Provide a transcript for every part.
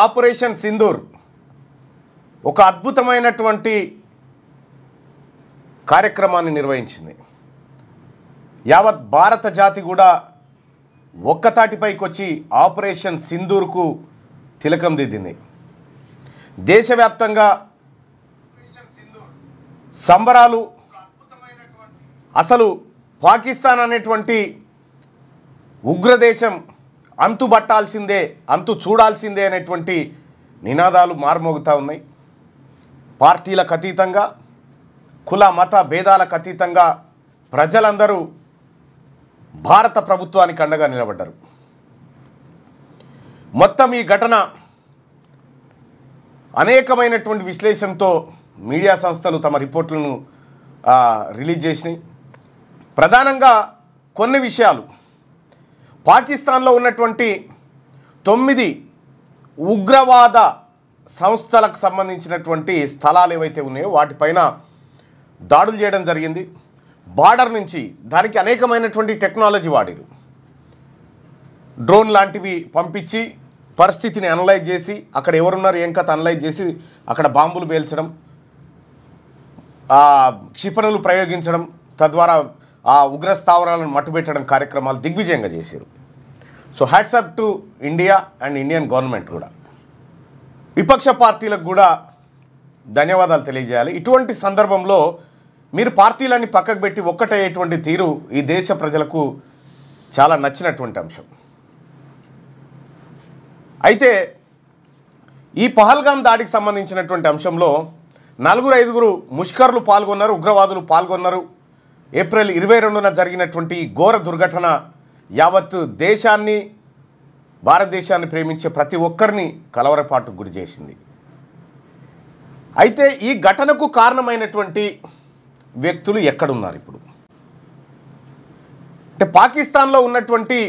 Operation Sindoor ఒక అద్భుతమైనటువంటి కార్యక్రమాన్ని నిర్వహించింది. యావత్ భారత జాతి కూడా ఒక్కతాటిపైకి వచ్చి ఆపరేషన్ సింధూర్కు తిలకం దిద్దింది. దేశవ్యాప్తంగా సంబరాలు. అసలు పాకిస్తాన్ అనేటువంటి ఉగ్రదేశం అంతుబట్టాల్సిందే, అంతు చూడాల్సిందే అనేటువంటి నినాదాలు మారుమోగుతూ ఉన్నాయి. పార్టీలకు అతీతంగా, కుల మత భేదాలకు అతీతంగా ప్రజలందరూ భారత ప్రభుత్వానికి అండగా నిలబడ్డారు. మొత్తం ఈ ఘటన అనేకమైనటువంటి విశ్లేషణతో మీడియా సంస్థలు తమ రిపోర్ట్లను రిలీజ్ చేసినాయి. ప్రధానంగా కొన్ని విషయాలు, పాకిస్తాన్లో ఉన్నటువంటి 9 ఉగ్రవాద సంస్థలకు సంబంధించినటువంటి స్థలాలు ఏవైతే ఉన్నాయో వాటిపైన దాడులు చేయడం జరిగింది. బార్డర్ నుంచి దానికి అనేకమైనటువంటి టెక్నాలజీ వాడారు. డ్రోన్ లాంటివి పంపించి పరిస్థితిని అనలైజ్ చేసి అక్కడ ఎవరున్నారు ఏం కథ అనలైజ్ చేసి అక్కడ బాంబులు పేల్చడం, క్షిపణులు ప్రయోగించడం, తద్వారా ఆ ఉగ్ర స్థావరాలను మట్టుబెట్టడం కార్యక్రమాలు దిగ్విజయంగా చేశారు. So hats off to India and Indian government కూడా. విపక్ష పార్టీలకు కూడా ధన్యవాదాలు తెలియజేయాలి. ఇటువంటి సందర్భంలో మీరు పార్టీలన్నీ పక్కకు పెట్టి ఒక్కటయ్యేటువంటి తీరు ఈ దేశ ప్రజలకు చాలా నచ్చినటువంటి అంశం. అయితే ఈ పహల్గామ్ దాడికి సంబంధించినటువంటి అంశంలో 4-5 ముష్కర్లు పాల్గొన్నారు, ఉగ్రవాదులు పాల్గొన్నారు. ఏప్రిల్ 22న జరిగినటువంటి ఘోర దుర్ఘటన యావత్ దేశాన్ని, భారతదేశాన్ని ప్రేమించే ప్రతి ఒక్కరిని కలవరపాటుకు గురి చేసింది. అయితే ఈ ఘటనకు కారణమైనటువంటి వ్యక్తులు ఎక్కడున్నారు ఇప్పుడు? అంటే పాకిస్తాన్లో ఉన్నటువంటి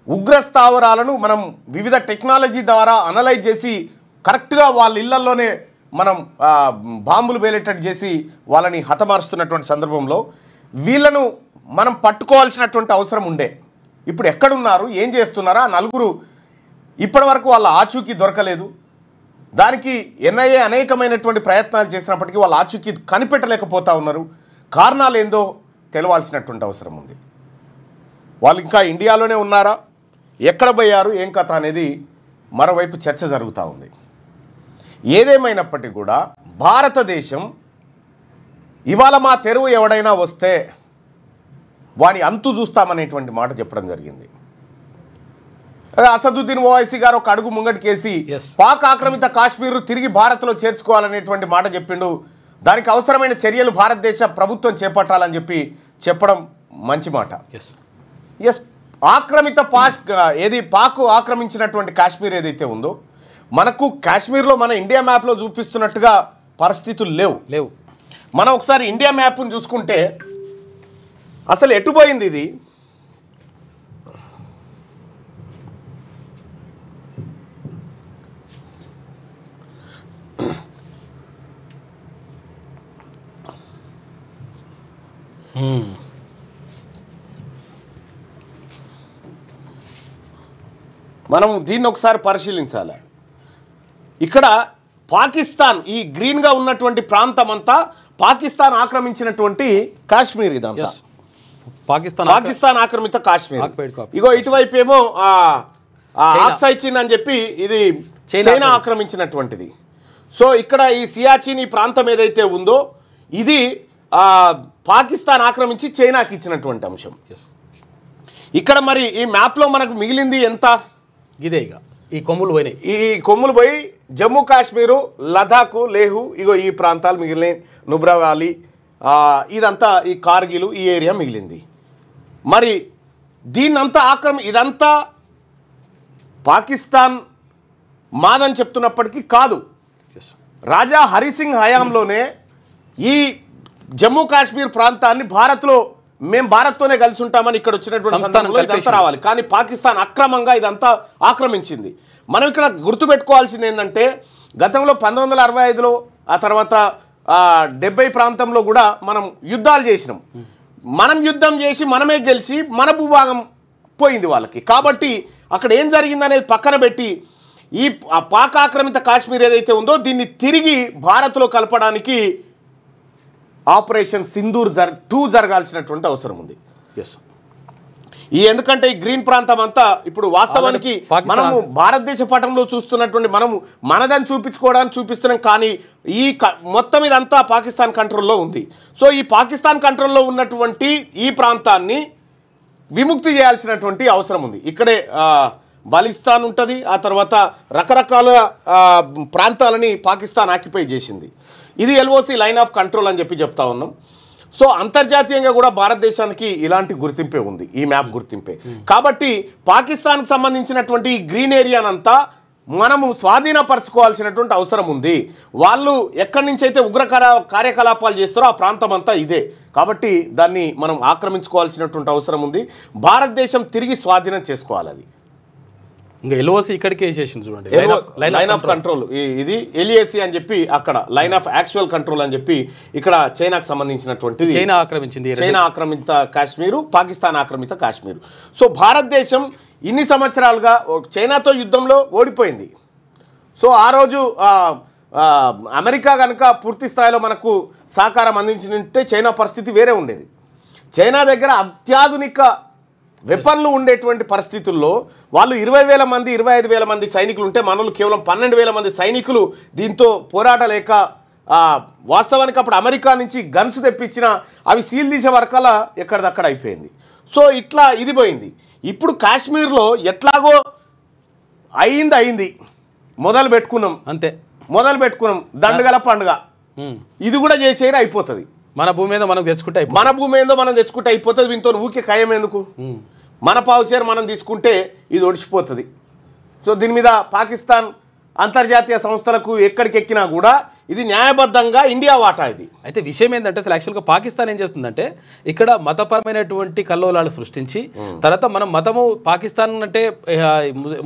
ఉగ్ర స్థావరాలను మనం వివిధ టెక్నాలజీ ద్వారా అనలైజ్ చేసి కరెక్ట్గా వాళ్ళ ఇళ్లలోనే మనం బాంబులు వేలేటట్టు చేసి వాళ్ళని హతమారుస్తున్నటువంటి సందర్భంలో వీళ్ళను మనం పట్టుకోవాల్సినటువంటి అవసరం ఉండే. ఇప్పుడు ఎక్కడున్నారు, ఏం చేస్తున్నారా? 4 ఇప్పటి వరకు వాళ్ళ ఆచూకీ దొరకలేదు. దానికి ఎన్ఐఏ అనేకమైనటువంటి ప్రయత్నాలు చేసినప్పటికీ వాళ్ళ ఆచూకీ కనిపెట్టలేకపోతూ ఉన్నారు. కారణాలు ఏందో తెలవాల్సినటువంటి అవసరం ఉంది. వాళ్ళు ఇంకా ఇండియాలోనే ఉన్నారా, ఎక్కడ పోయారు, ఏం కథ అనేది మరోవైపు చర్చ జరుగుతూ ఉంది. ఏదేమైనప్పటికీ కూడా భారతదేశం ఇవాళ మా తెరువు ఎవడైనా వస్తే వాని అంతు చూస్తామనేటువంటి మాట చెప్పడం జరిగింది. అసదుద్దీన్ ఓవైసీ గారు ఒక అడుగు ముంగటికేసి పాక్ ఆక్రమిత కాశ్మీర్ తిరిగి భారత్లో చేర్చుకోవాలనేటువంటి మాట చెప్పిండు. దానికి అవసరమైన చర్యలు భారతదేశ ప్రభుత్వం చేపట్టాలని చెప్పడం మంచి మాట. ఎస్, ఆక్రమిత పాక్ ఆక్రమించినటువంటి కాశ్మీర్ ఏదైతే ఉందో, మనకు కాశ్మీర్లో మన ఇండియా మ్యాప్లో చూపిస్తున్నట్టుగా పరిస్థితులు లేవు. మనం ఒకసారి ఇండియా మ్యాప్ను చూసుకుంటే అసలు ఎటుపోయింది ఇది? మనం దీన్ని ఒకసారి పరిశీలించాలి. ఇక్కడ పాకిస్తాన్, ఈ గ్రీన్గా ఉన్నటువంటి ప్రాంతం అంతా పాకిస్తాన్ ఆక్రమించినటువంటి కాశ్మీర్. ఇదంతా పాకిస్తాన్ ఆక్రమిత కాశ్మీర్. ఇగో ఇటువైపు ఏమో ఆక్సై చీన్ అని చెప్పి ఇది చైనా ఆక్రమించినటువంటిది. సో ఇక్కడ ఈ సియాచిన్ ఈ ప్రాంతం ఏదైతే ఉందో ఇది పాకిస్తాన్ ఆక్రమించి చైనాకి ఇచ్చినటువంటి అంశం. ఇక్కడ మరి ఈ మ్యాప్లో మనకు మిగిలింది ఎంత? ఇదే ఇక ఈ కొమ్ములు పోయి జమ్మూ కాశ్మీరు, లదాఖ్, లేహు, ఇగో ఈ ప్రాంతాలు మిగిలినాయి. నుబ్రా వ్యాలీ, ఇదంతా ఈ కార్గిల్ ఈ ఏరియా మిగిలింది. మరి దీన్నంతా ఇదంతా పాకిస్తాన్ మాదని చెప్తున్నప్పటికీ కాదు. రాజా హరిసింగ్ హయాంలోనే ఈ జమ్మూ కాశ్మీర్ ప్రాంతాన్ని మేము భారత్తోనే కలిసి ఉంటామని ఇక్కడ వచ్చినటువంటి సందర్భంలో ఇదంతా రావాలి. కానీ పాకిస్తాన్ అక్రమంగా ఇదంతా ఆక్రమించింది. మనం ఇక్కడ గుర్తుపెట్టుకోవాల్సింది ఏంటంటే గతంలో 1965లో ఆ తర్వాత 70 ప్రాంతంలో కూడా మనం యుద్ధాలు చేసినాం. మనం యుద్ధం చేసి మనమే గెలిచి మన భూభాగం పోయింది వాళ్ళకి. కాబట్టి అక్కడ ఏం జరిగిందనేది పక్కన పెట్టి ఈ పాక్ ఆక్రమిత కాశ్మీర్ ఏదైతే ఉందో దీన్ని తిరిగి భారత్లో కలపడానికి ఆపరేషన్ సింధూర్ 2 జరగాల్సినటువంటి అవసరం ఉంది. ఎందుకంటే ఈ గ్రీన్ ప్రాంతం అంతా ఇప్పుడు వాస్తవానికి మనము భారతదేశ పటంలో చూస్తున్నటువంటి మనము మనదని చూపించుకోవడానికి చూపిస్తున్నాం, కానీ ఈ మొత్తం ఇదంతా పాకిస్తాన్ కంట్రోల్లో ఉంది. సో ఈ పాకిస్తాన్ కంట్రోల్లో ఉన్నటువంటి ఈ ప్రాంతాన్ని విముక్తి చేయాల్సినటువంటి అవసరం ఉంది. ఇక్కడే బలిస్తాన్ ఉంటుంది, ఆ తర్వాత రకరకాల ప్రాంతాలని పాకిస్తాన్ ఆక్యుపై చేసింది. ఇది ఎల్ఓసి లైన్ ఆఫ్ కంట్రోల్ అని చెప్తా ఉన్నాం. సో అంతర్జాతీయంగా కూడా భారతదేశానికి ఇలాంటి గుర్తింపే ఉంది, ఈ మ్యాప్ గుర్తింపే. కాబట్టి పాకిస్తాన్కి సంబంధించినటువంటి ఈ గ్రీన్ ఏరియానంతా మనము స్వాధీనపరచుకోవాల్సినటువంటి అవసరం ఉంది. వాళ్ళు ఎక్కడి నుంచి అయితే ఉగ్ర కార్యకలాపాలు చేస్తారో ఆ ప్రాంతం అంతా ఇదే. కాబట్టి దాన్ని మనం ఆక్రమించుకోవాల్సినటువంటి అవసరం ఉంది. భారతదేశం తిరిగి స్వాధీనం చేసుకోవాలి. అది ఇంకా ఎల్ఓసి ఇక్కడికే చేసింది చూడండి, లైన్ ఆఫ్ కంట్రోల్. ఇది ఎల్ఏసి అని చెప్పి అక్కడ లైన్ ఆఫ్ యాక్చువల్ కంట్రోల్ అని చెప్పి ఇక్కడ చైనాకు సంబంధించినటువంటిది. చైనా ఆక్రమించింది, చైనా ఆక్రమిత కాశ్మీరు, పాకిస్తాన్ ఆక్రమిత కాశ్మీరు. సో భారతదేశం ఇన్ని సంవత్సరాలుగా చైనాతో యుద్ధంలో ఓడిపోయింది. సో ఆ రోజు అమెరికా కనుక పూర్తి స్థాయిలో మనకు సహకారం అందించినట్టే చైనా పరిస్థితి వేరే ఉండేది. చైనా దగ్గర అత్యాధునిక వెపన్లు ఉండేటువంటి పరిస్థితుల్లో వాళ్ళు 20,000 మంది 25,000 మంది సైనికులు ఉంటే మనలు కేవలం 12,000 మంది సైనికులు దీంతో పోరాటలేక వాస్తవానికి అప్పుడు అమెరికా నుంచి గన్స్ తెప్పించిన అవి సీల్ తీసే వరకల్లా ఎక్కడిదక్కడ అయిపోయింది. సో ఇట్లా ఇది పోయింది. ఇప్పుడు కాశ్మీర్లో ఎట్లాగో అయింది మొదలు పెట్టుకున్నాం, అంతే మొదలు పెట్టుకున్నాం, దండగల పండుగ ఇది కూడా చేసేది అయిపోతుంది. మన భూమి మీద మనం తెచ్చుకుంటే అయిపోతుంది. వీటితో ఊకే ఖాయం ఎందుకు, మన పావుషేర్ మనం తీసుకుంటే ఇది ఒడిచిపోతుంది. సో దీని మీద పాకిస్తాన్ అంతర్జాతీయ సంస్థలకు ఎక్కడికెక్కినా కూడా ఇది న్యాయబద్ధంగా ఇండియా వాటా. ఇది అయితే విషయం ఏంటంటే అసలు యాక్చువల్గా పాకిస్తాన్ ఏం చేస్తుందంటే ఇక్కడ మతపరమైనటువంటి కల్లోలాలు సృష్టించి తర్వాత మనం మతము పాకిస్తాన్ అంటే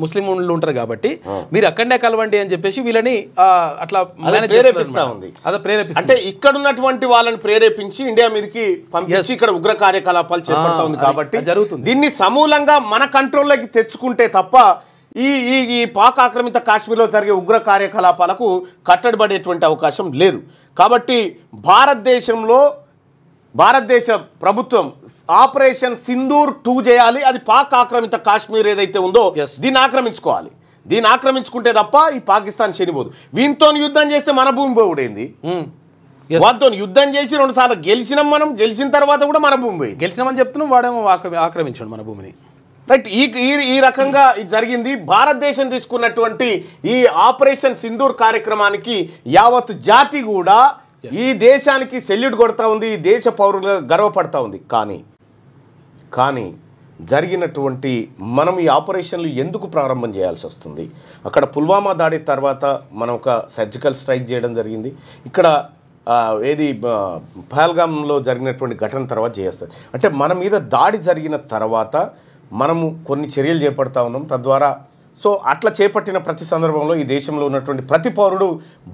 ముస్లింలు ఉంటారు కాబట్టి మీరు అక్కడనే కలవండి అని చెప్పేసి వీళ్ళని అట్లా ప్రేరేపిస్తా ఉంది. అంటే ఇక్కడ ఉన్నటువంటి వాళ్ళని ప్రేరేపించి ఇండియా మీదకి పంపించి ఇక్కడ ఉగ్ర కార్యకలాపాలు చేపడతా ఉంది. కాబట్టి జరుగుతుంది. దీన్ని సమూలంగా మన కంట్రోల్లోకి తెచ్చుకుంటే తప్ప ఈ పాక్ ఆక్రమిత కాశ్మీర్లో జరిగే ఉగ్ర కార్యకలాపాలకు కట్టడిపడేటువంటి అవకాశం లేదు. కాబట్టి భారతదేశ ప్రభుత్వం ఆపరేషన్ సింధూర్ 2 చేయాలి. అది పాక్ ఆక్రమిత కాశ్మీర్ ఏదైతే ఉందో దీన్ని ఆక్రమించుకోవాలి. దీన్ని ఆక్రమించుకుంటే తప్ప ఈ పాకిస్తాన్ శనిపోదు. వీంతో యుద్ధం చేస్తే మన భూమి పోవుడేంది, వాటితో యుద్ధం చేసి 2 సార్లు గెలిచినాం. మనం గెలిచిన తర్వాత కూడా మన భూమి పోయింది. గెలిచినామని చెప్తున్నాం, వాడేమో ఆక్రమించాడు మన భూమిని. రైట్. ఈ రకంగా ఇది జరిగింది. భారతదేశం తీసుకున్నటువంటి ఈ ఆపరేషన్ సింధూర్ కార్యక్రమానికి యావత్ జాతి కూడా ఈ దేశానికి సెల్యూట్ కొడతా ఉంది, ఈ దేశ పౌరులుగా గర్వపడతా ఉంది. కానీ జరిగినటువంటి మనం ఈ ఆపరేషన్లు ఎందుకు ప్రారంభం చేయాల్సి వస్తుంది? అక్కడ పుల్వామా దాడి తర్వాత మనం ఒక సర్జికల్ స్ట్రైక్ చేయడం జరిగింది. ఇక్కడ పహల్గామ్లో జరిగినటువంటి ఘటన తర్వాత చేస్తారు. అంటే మన మీద దాడి జరిగిన తర్వాత మనము కొన్ని చర్యలు చేపడతా ఉన్నాం. తద్వారా సో అట్లా చేపట్టిన ప్రతి సందర్భంలో ఈ దేశంలో ఉన్నటువంటి ప్రతి పౌరుడు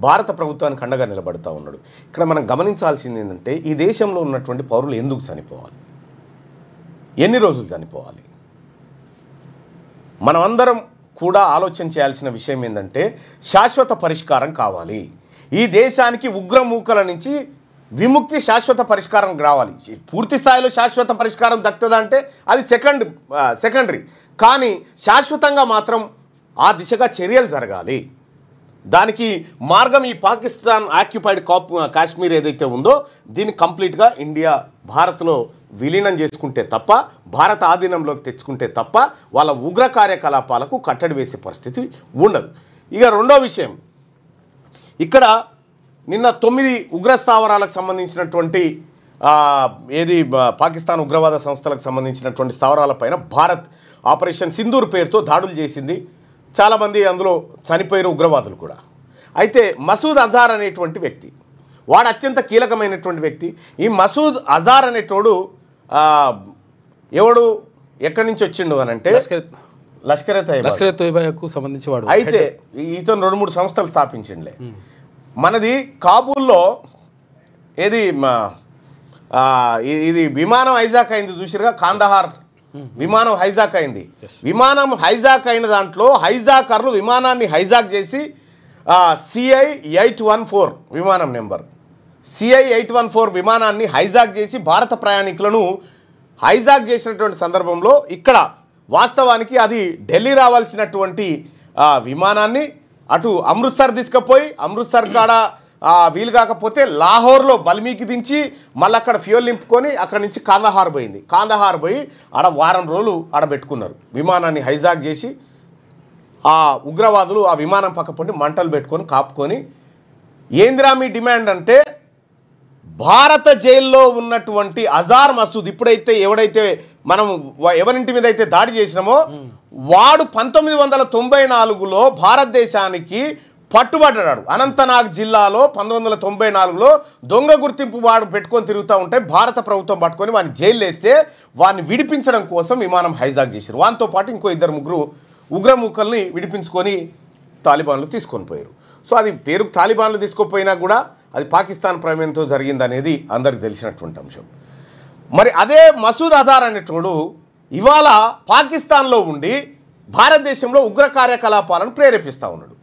భారత ప్రభుత్వానికి అండగా నిలబడతా ఉన్నాడు. ఇక్కడ మనం గమనించాల్సింది ఏంటంటే ఈ దేశంలో ఉన్నటువంటి పౌరులు ఎందుకు చనిపోవాలి, ఎన్ని రోజులు చనిపోవాలి? మనమందరం కూడా ఆలోచన చేయాల్సిన విషయం ఏంటంటే శాశ్వత పరిష్కారం కావాలి. ఈ దేశానికి ఉగ్రమూకల నుంచి విముక్తి, శాశ్వత పరిష్కారం రావాలి. పూర్తి స్థాయిలో శాశ్వత పరిష్కారం దక్కుతుందా అంటే అది సెకండరీ. కానీ శాశ్వతంగా మాత్రం ఆ దిశగా చర్యలు జరగాలి. దానికి మార్గం ఈ పాకిస్తాన్ ఆక్యుపైడ్ కాశ్మీర్ ఏదైతే ఉందో దీన్ని కంప్లీట్గా ఇండియా భారత్లో విలీనం చేసుకుంటే తప్ప, భారత ఆధీనంలోకి తెచ్చుకుంటే తప్ప వాళ్ళ ఉగ్ర కార్యకలాపాలకు కట్టడి వేసే పరిస్థితి ఉండదు. ఇక రెండో విషయం, ఇక్కడ నిన్న 9 ఉగ్రస్థావరాలకు సంబంధించినటువంటి పాకిస్తాన్ ఉగ్రవాద సంస్థలకు సంబంధించినటువంటి స్థావరాలపైన భారత్ ఆపరేషన్ సింధూర్ పేరుతో దాడులు చేసింది. చాలామంది అందులో చనిపోయారు ఉగ్రవాదులు కూడా. అయితే మసూద్ అజార్ అనేటువంటి వ్యక్తి, వాడు అత్యంత కీలకమైనటువంటి వ్యక్తి. ఈ మసూద్ అజార్ అనేటోడు ఎవడు ఎక్కడి నుంచి వచ్చిండు అని అంటే లష్కర్-ఏ-తోయిబాకు సంబంధించి వాడు. అయితే ఇతను 2-3 సంస్థలు స్థాపించిండే. మనది కాబూల్లో ఇది విమానం హైజాక్ అయింది చూసిరుగా, కాందహార్ విమానం హైజాక్ అయింది. విమానం హైజాక్ అయిన దాంట్లో హైజాకర్లు విమానాన్ని హైజాక్ చేసి CI-814 విమానం నెంబర్ CI-814 విమానాన్ని హైజాక్ చేసి భారత ప్రయాణికులను హైజాక్ చేసినటువంటి సందర్భంలో ఇక్కడ వాస్తవానికి అది ఢిల్లీ రావాల్సినటువంటి విమానాన్ని అటు అమృత్సర్ తీసుకుపోయి అమృత్సర్ కాడ వీలు కాకపోతే లాహోర్లో బల్మీకి దించి మళ్ళీ అక్కడ ఫ్యూయల్ నింపుకొని అక్కడ నుంచి కాందహార్ పోయింది. కాందహార్ పోయి ఆడ వారం రోజులు ఆడ పెట్టుకున్నారు. విమానాన్ని హైజాక్ చేసి ఆ ఉగ్రవాదులు ఆ విమానం పక్కపొంటి మంటలు పెట్టుకొని కాపుకొని ఏందిరా మీ డిమాండ్ అంటే భారత జైల్లో ఉన్నటువంటి అజార్ మసూద్ ఎవడైతే మనం ఎవరింటి మీద అయితే దాడి చేసినామో వాడు 1994లో భారతదేశానికి పట్టుబడ్డాడు. అనంతనాగ్ జిల్లాలో 1994లో దొంగ గుర్తింపు వాడు పెట్టుకొని తిరుగుతూ ఉంటే భారత ప్రభుత్వం పట్టుకొని వాడిని జైలు వేస్తే వాడిని విడిపించడం కోసం విమానం హైజాక్ చేశారు. వానితో పాటు ఇంకో 2-3 ఉగ్రమూకల్ని విడిపించుకొని తాలిబాన్లు తీసుకొని పోయారు. సో అది పేరుకు తాలిబాన్లు తీసుకుపోయినా కూడా అది పాకిస్తాన్ ప్రమేయంతో జరిగిందనేది అందరికి తెలిసినటువంటి అంశం. మరి అదే మసూద్ అజార్ అనేటోడు ఇవాళ పాకిస్తాన్లో ఉండి భారతదేశంలో ఉగ్ర కార్యకలాపాలను ప్రేరేపిస్తూ ఉన్నాడు.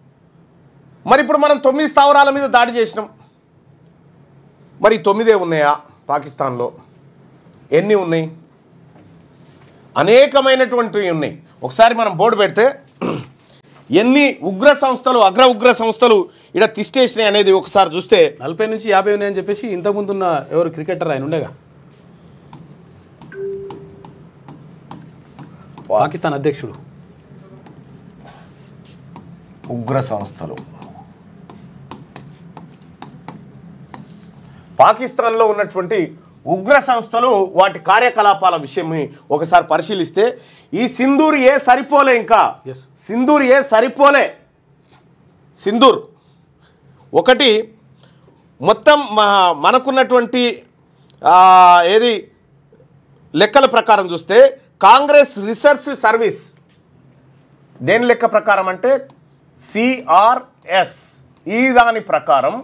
మరి ఇప్పుడు మనం 9 స్థావరాల మీద దాడి చేసినాం. మరి 9 ఉన్నాయా పాకిస్తాన్లో? ఎన్ని ఉన్నాయి? అనేకమైనటువంటివి ఉన్నాయి. ఒకసారి మనం బోర్డు పెడితే ఎన్ని ఉగ్ర సంస్థలు అగ్ర ఉగ్ర సంస్థలు ఇక్కడ తిష్టేసినాయి అనేది ఒకసారి చూస్తే 40 నుంచి 50 ఉన్నాయని చెప్పేసి ఇంతకుముందున్న ఎవరు క్రికెటర్ ఆయన ఉండేగా పాకిస్తాన్ అధ్యక్షుడు. ఉగ్ర సంస్థలు పాకిస్తాన్లో ఉన్నటువంటి ఉగ్ర సంస్థలు వాటి కార్యకలాపాల విషయం ఒకసారి పరిశీలిస్తే ఈ సింధూర్ ఏ సరిపోలే, ఇంకా సింధూర్ ఏ సరిపోలే. సింధూర్ ఒకటి మొత్తం మనకున్నటువంటి ఏది లెక్కల ప్రకారం చూస్తే కాంగ్రెస్ రీసెర్చ్ సర్వీస్ దేని లెక్క ప్రకారం అంటే CRS ఈ దాని ప్రకారం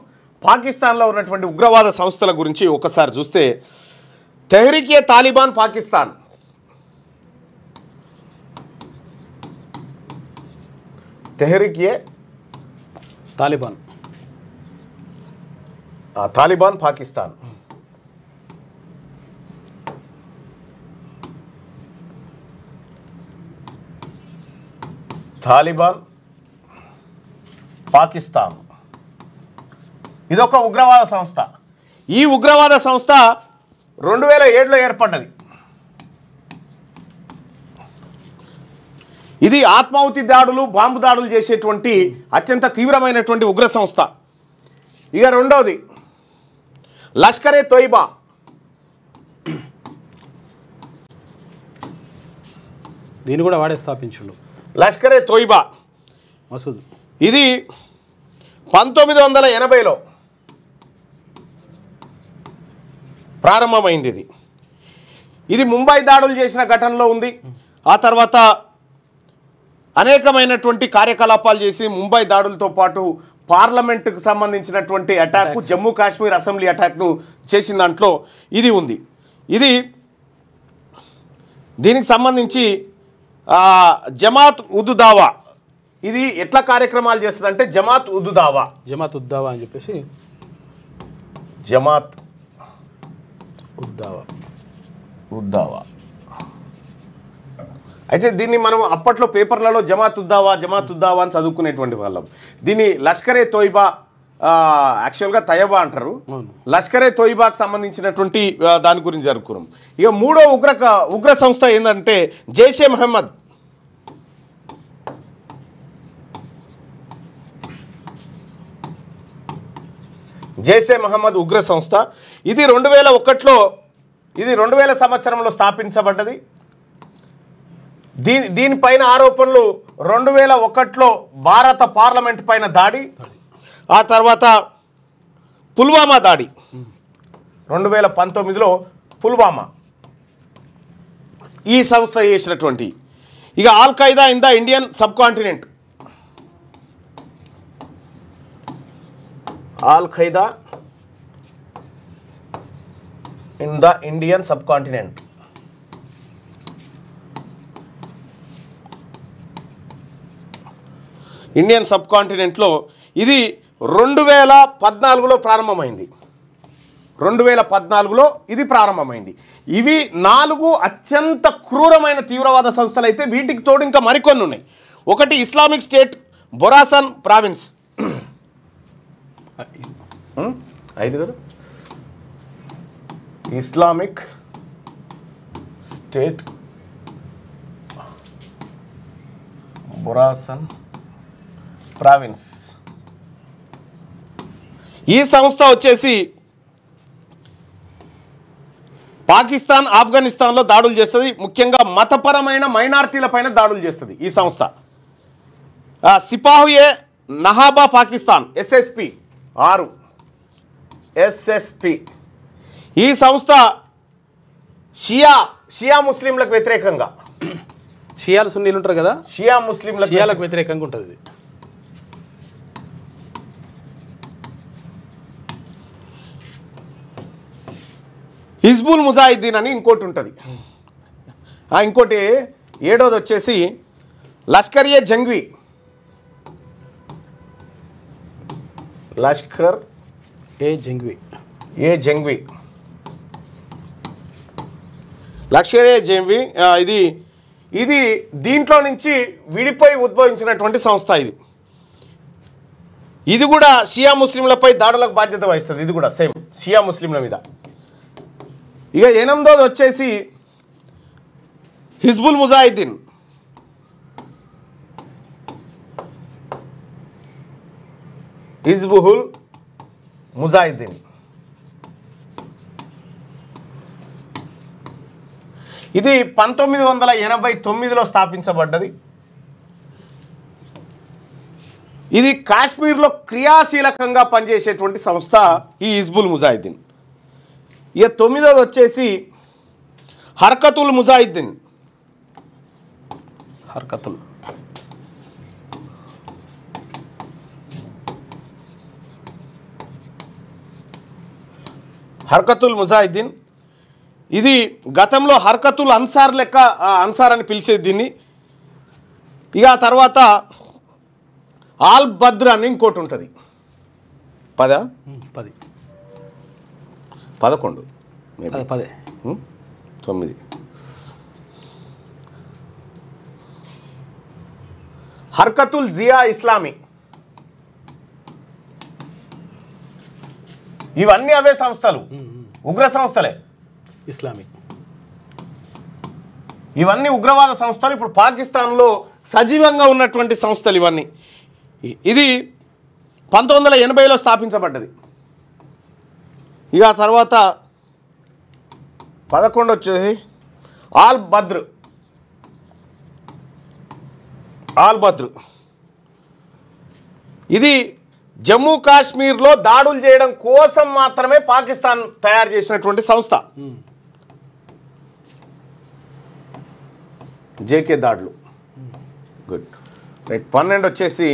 పాకిస్తాన్లో ఉన్నటువంటి ఉగ్రవాద సంస్థల గురించి ఒకసారి చూస్తే తెహ్రీకే తాలిబాన్ పాకిస్తాన్, తెహ్రీకే తాలిబాన్ తాలిబాన్ పాకిస్తాన్, తాలిబాన్ పాకిస్తాన్ ఇదొక ఉగ్రవాద సంస్థ. ఈ ఉగ్రవాద సంస్థ 2007లో ఏర్పడ్డది. ఇది ఆత్మాహుతి దాడులు బాంబు దాడులు చేసేటువంటి అత్యంత తీవ్రమైనటువంటి ఉగ్ర సంస్థ. ఇక రెండవది లష్కరే తోయిబా. దీన్ని కూడా వాడే స్థాపించుండు లష్కరే తోయిబా మసూద్. ఇది 1980లో ప్రారంభమైంది. ఇది ముంబై దాడులు చేసిన ఘటనలో ఉంది. ఆ తర్వాత అనేకమైనటువంటి కార్యకలాపాలు చేసి ముంబై దాడులతో పాటు పార్లమెంటుకు సంబంధించినటువంటి అటాక్, జమ్మూ కాశ్మీర్ అసెంబ్లీ అటాక్ను చేసిన దాంట్లో ఇది ఉంది. ఇది దీనికి సంబంధించి జమాత్ ఉద్ దావా ఇది ఎట్లా కార్యక్రమాలు చేస్తుందంటే జమాత్ ఉద్ దావా అని చెప్పేసి జమాత్ ఉద్ దావా అయితే దీన్ని మనం అప్పట్లో పేపర్లలో జమాత్ ఉద్ దావా అని చదువుకునేటువంటి వాళ్ళం. దీన్ని లష్కరే తోయిబా యాక్చువల్గా తయబా అంటారు. లష్కరే తోయిబాకు సంబంధించినటువంటి దాని గురించి జరుపుకున్నాం. ఇక మూడో ఉగ్ర సంస్థ ఏంటంటే జైషే మహమ్మద్. జైషే మహమ్మద్ ఉగ్ర సంస్థ. ఇది 2000 సంవత్సరంలో స్థాపించబడ్డది. దీనిపైన ఆరోపణలు 2001లో భారత పార్లమెంట్ పైన దాడి, ఆ తర్వాత పుల్వామా దాడి 2019లో పుల్వామా ఈ సంస్థ చేసినటువంటి. ఇక Al Qaeda in the Indian subcontinent, Al Qaeda in the Indian subcontinent Indian సబ్ కాంటినెంట్లో ఇది 2014లో ప్రారంభమైంది. 2014లో ఇది ప్రారంభమైంది. ఇవి 4 అత్యంత క్రూరమైన తీవ్రవాద సంస్థలు అయితే వీటికి తోడు ఇంకా మరికొన్ని ఉన్నాయి. ఒకటి ఇస్లామిక్ స్టేట్ బొరాసన్ ప్రావిన్స్, 5 కదా, ఇస్లామిక్ స్టేట్ బొరాసన్ ప్రావిన్స్. ఈ సంస్థ వచ్చేసి పాకిస్తాన్, ఆఫ్ఘనిస్తాన్లో దాడులు చేస్తుంది. ముఖ్యంగా మతపరమైన మైనారిటీలపైన దాడులు చేస్తుంది ఈ సంస్థ. సిపాహుయే నహాబా పాకిస్తాన్ SSP 6 SSP. ఈ సంస్థ షియా ముస్లింలకు వ్యతిరేకంగా, షియాలు సున్నీలు ఉంటారు కదా, షియాలకు వ్యతిరేకంగా ఉంటుంది. హిజ్బుల్ ముజాహిద్దీన్ అని ఇంకోటి ఉంటుంది. ఇంకోటి 7వది వచ్చేసి లష్కర్-ఏ జంగ్వీ. లష్కర్-ఏ-జంగ్వీ ఇది దీంట్లో నుంచి విడిపోయి ఉద్భవించినటువంటి సంస్థ. ఇది కూడా షియా ముస్లింలపై దాడులకు బాధ్యత వహిస్తుంది. ఇది కూడా సేమ్ షియా ముస్లింల మీద. ఇక 8వది వచ్చేసి హిజ్బుల్ ముజాహిద్దీన్. ఇది 1989లో స్థాపించబడ్డది. ఇది కాశ్మీర్లో క్రియాశీలకంగా పనిచేసేటువంటి సంస్థ ఈ హిజ్బుల్ ముజాహిద్దీన్. ఇక 9వది వచ్చేసి హర్కతుల్ ముజాహిద్దీన్. హర్కతుల్ ముజాహిద్దీన్ ఇది గతంలో హర్కతుల్ అన్సార్ లెక్క అన్సార్ అని పిలిచేది దీన్ని. ఇక ఆ తర్వాత ఆల్ బద్ర్ అని ఇంకోటి ఉంటుంది. 11 9 హర్కతుల్ జియా ఇస్లామీ. ఇవన్నీ అవే సంస్థలు, ఉగ్ర సంస్థలే. ఇస్లామిక్ ఇవన్నీ ఉగ్రవాద సంస్థలు. ఇప్పుడు పాకిస్తాన్లో సజీవంగా ఉన్నటువంటి సంస్థలు ఇవన్నీ. ఇది 1980లో స్థాపించబడ్డది. ఇక తర్వాత 11 వచ్చేసి ఆల్ బద్ర్. ఇది జమ్మూ కాశ్మీర్లో దాడులు చేయడం కోసం మాత్రమే పాకిస్తాన్ తయారు చేసినటువంటి సంస్థ. జేకే దాడులు. Good right. 12 వచ్చేసి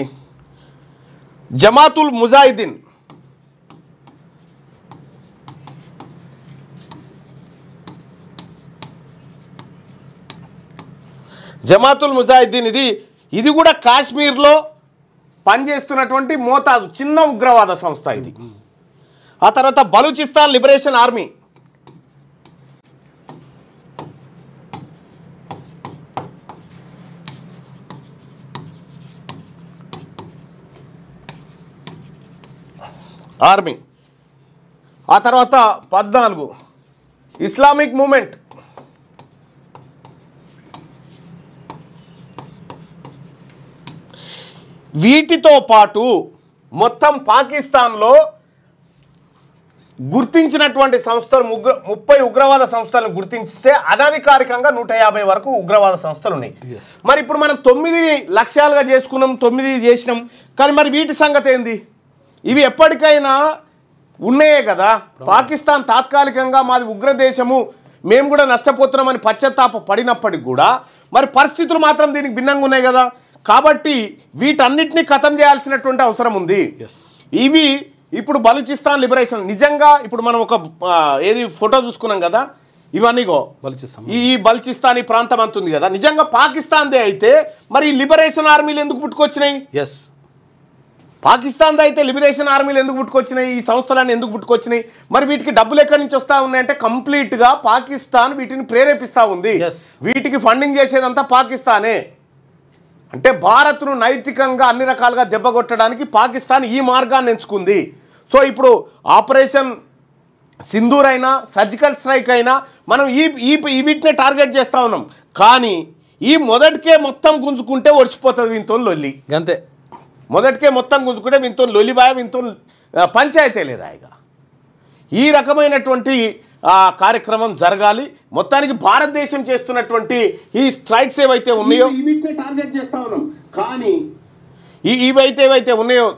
జమాతుల్ ముజాహిద్దీన్. ఇది కూడా కాశ్మీర్లో పనిచేస్తున్నటువంటి మోతాదు చిన్న ఉగ్రవాద సంస్థ ఇది. ఆ తర్వాత బలూచిస్తాన్ లిబరేషన్ ఆర్మీ. ఆ తర్వాత 14 ఇస్లామిక్ మూమెంట్. వీటితో పాటు మొత్తం పాకిస్తాన్లో గుర్తించినటువంటి సంస్థలు 30 ఉగ్రవాద సంస్థలను గుర్తించితే అనధికారికంగా 150 వరకు ఉగ్రవాద సంస్థలు ఉన్నాయి. మరి ఇప్పుడు మనం 9 లక్ష్యాలుగా చేసుకున్నాం, 9 చేసినాం. కానీ మరి వీటి సంగతి ఏంది? ఇవి ఎప్పటికైనా ఉన్నాయే కదా. పాకిస్తాన్ తాత్కాలికంగా మాది ఉగ్రదేశము, మేము కూడా నష్టపోతున్నామని పశ్చాత్తాప పడినప్పటికి కూడా మరి పరిస్థితులు మాత్రం దీనికి భిన్నంగా ఉన్నాయి కదా. కాబట్టి వీటన్నిటిని ఖతం చేయాల్సినటువంటి అవసరం ఉంది. ఇవి ఇప్పుడు బలూచిస్తాన్ లిబరేషన్ నిజంగా ఇప్పుడు మనం ఒక ఫోటో చూసుకున్నాం కదా, ఇవన్నీ ఈ బలూచిస్తాన్ ఈ ప్రాంతం అంతుంది కదా, నిజంగా పాకిస్తాన్దే అయితే మరి లిబరేషన్ ఆర్మీలు ఎందుకు పుట్టుకొచ్చినాయి? పాకిస్తాన్ అయితే లిబరేషన్ ఆర్మీలు ఎందుకు పుట్టుకొచ్చినాయి, ఈ సంస్థలన్నీ ఎందుకు పుట్టుకొచ్చినాయి, మరి వీటికి డబ్బులు ఎక్కడి నుంచి వస్తూ ఉన్నాయంటే కంప్లీట్గా పాకిస్తాన్ వీటిని ప్రేరేపిస్తూ ఉంది. వీటికి ఫండింగ్ చేసేదంతా పాకిస్తానే. అంటే భారత్ను నైతికంగా అన్ని రకాలుగా దెబ్బకొట్టడానికి పాకిస్తాన్ ఈ మార్గాన్ని ఎంచుకుంది. సో ఇప్పుడు ఆపరేషన్ సింధూర్ అయినా సర్జికల్ స్ట్రైక్ అయినా మనం వీటినే టార్గెట్ చేస్తూ ఉన్నాం. కానీ ఈ మొదటికే మొత్తం గుంజుకుంటే ఒడిచిపోతుంది వీంతో లొల్లి. అంతే, మొదటికే మొత్తం గుంజుకుంటే వీంతో లొల్లిబాయ, వీంతో పంచాయతీ లేదా. ఇక ఈ రకమైనటువంటి కార్యక్రమం జరగాలి. మొత్తానికి భారతదేశం చేస్తున్నటువంటి ఈ స్ట్రైక్స్ ఏవైతే ఉన్నాయో వీటినే టార్గెట్ చేస్తూ ఉన్నాం. కానీ ఏవైతే ఉన్నాయో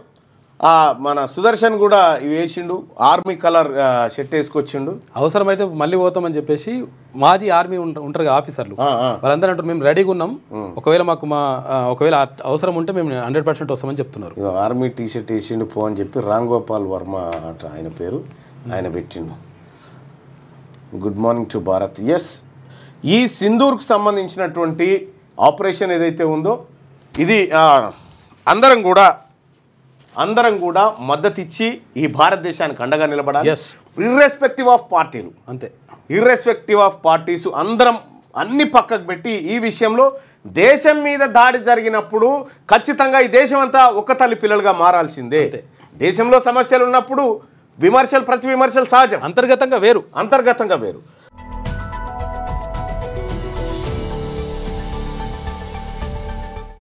మన సుదర్శన్ కూడా ఇవి వేసిండు, ఆర్మీ కలర్ షర్ట్ వేసుకొచ్చిండు. అవసరమైతే మళ్ళీ పోతామని చెప్పేసి మాజీ ఆర్మీ ఉంటారు ఆఫీసర్లు వాళ్ళందరూ అంటారు మేము రెడీగా ఉన్నాం, ఒకవేళ ఒకవేళ అవసరం ఉంటే మేము 100% వస్తామని చెప్తున్నారు. ఆర్మీ టీ షర్ట్ వేసిండు పో అని చెప్పి రామ్ గోపాల్ వర్మ అట ఆయన పేరు, ఆయన పెట్టిండు. Good morning to Bharat. Yes, ఈ సింధూర్కు సంబంధించినటువంటి ఆపరేషన్ ఏదైతే ఉందో ఇది అందరం కూడా మద్దతు ఇచ్చి ఈ భారతదేశానికి అండగా నిలబడాలి. ఇర్రెస్పెక్టివ్ ఆఫ్ పార్టీలు, అంతే, ఇర్రెస్పెక్టివ్ ఆఫ్ పార్టీస్ అందరం అన్ని పక్కకు పెట్టి ఈ విషయంలో దేశం మీద దాడి జరిగినప్పుడు ఖచ్చితంగా ఈ దేశం అంతా ఒక్క తల్లి పిల్లలుగా మారాల్సిందే. దేశంలో సమస్యలు ఉన్నప్పుడు ప్రతి విమర్శలు సహజం, అంతర్గతంగా వేరు.